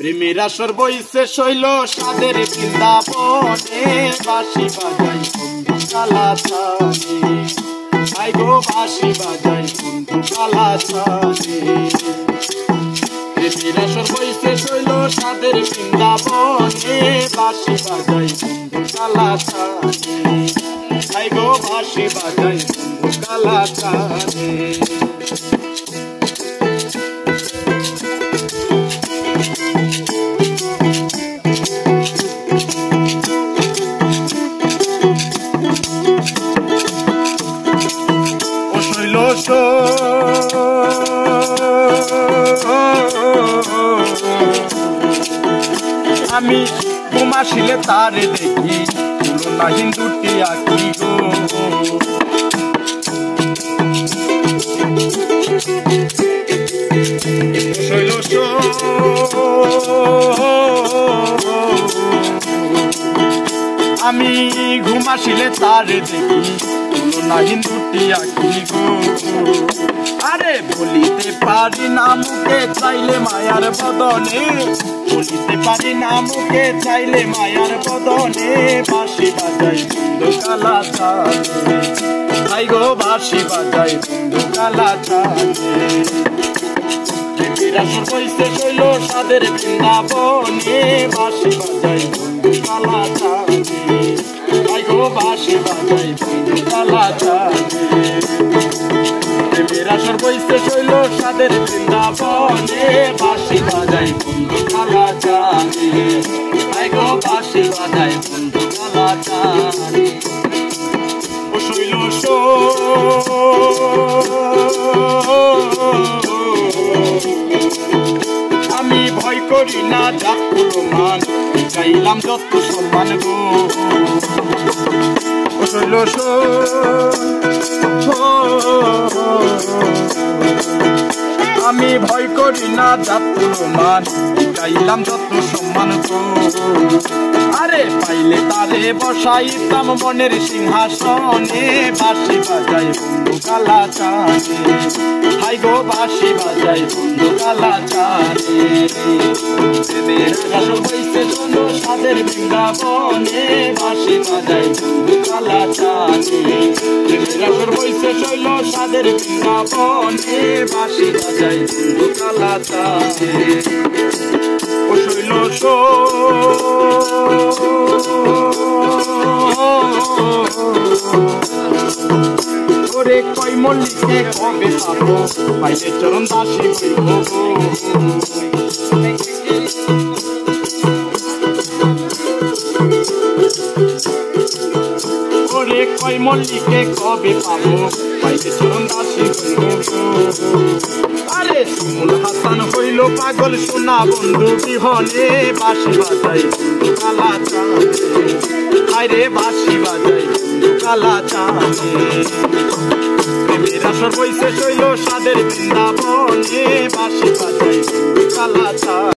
প্রেমের আসর বইছে শৈল সাদের বৃন্দাবনে বাঁশি বাজাই বন্ধু কালাচানে আই গো বাঁশি বাজাই বন্ধু কালাচানে প্রেমের আসর বইছে শৈল সাদের বৃন্দাবনে বাঁশি বাজাই বন্ধু কালাচানে আই গো বাঁশি বাজাই বন্ধু কালাচানে আমি ঘুমাসিলে তারে দেখি তুলনা হিন্দুটি আঁকি গো আমি ঘুমাসিলে তারে দেখি তুলনা হিন্দুটি আঁকি গো আরে বলিতে পারি না মুখে চাইলে মায়ার বদনে বলিতে পারি না মুখে চাইলে মায়ার বদনে বাঁশি বাজাই বন্ধু কালাচানে আই গো বাঁশি বাজাই বন্ধু কালাচানে প্রেমের আসর বইছে শৈল সাদের বৃন্দাবনে বাঁশি বাজাই বন্ধু কালাচানে আই গো বাঁশি বাজাই বন্ধু কালাচানে প্রেমের আসর বইছে শৈল সাদের বৃন্দাবনে বাঁশি বাজাই বন্ধু কালাচানে আই গো বাঁশি বাজাই বন্ধু কালাচানে ও শৈল আমি ভয় করি না যাক মান চাইলাম যত সম্মান গো ও শৈল আমি ভয় করি না জাত মান চাইলাম যত সম্মান গো আরে পাইলে তারে বসাইতাম মনের সিংহাসনে বাঁশি বাজাই বন্ধু কালাচানে হাই গো বাঁশি বাজাই বন্ধু কালাচানে প্রেমের আসর বইছে শৈল সাদের বৃন্দাবনে বাঁশি বাজাই বন্ধু কালাচানে প্রেমের আসর বইছে শৈল সাদের বৃন্দাবনে বাঁশি বাজাই বন্ধু কালাচানে ও শৈল ওরে কই মল্লিকে কবে পাবো পাইলে চরণ দাসী হইব ওরে কই মল্লিকে কবে পাবো পাইলে চরণ দাসী হইব আরে শিমুল হাসান হইল পাগল সোনা বন্ধু বিহনে বাঁশি বাজাই বন্ধু কালাচানে আরে বাঁশি বাজাই বন্ধু কালাচানে প্রেমের আসর বইছে শৈল সাদের বৃন্দাবনে বাঁশি বাজাই বন্ধু কালাচানে।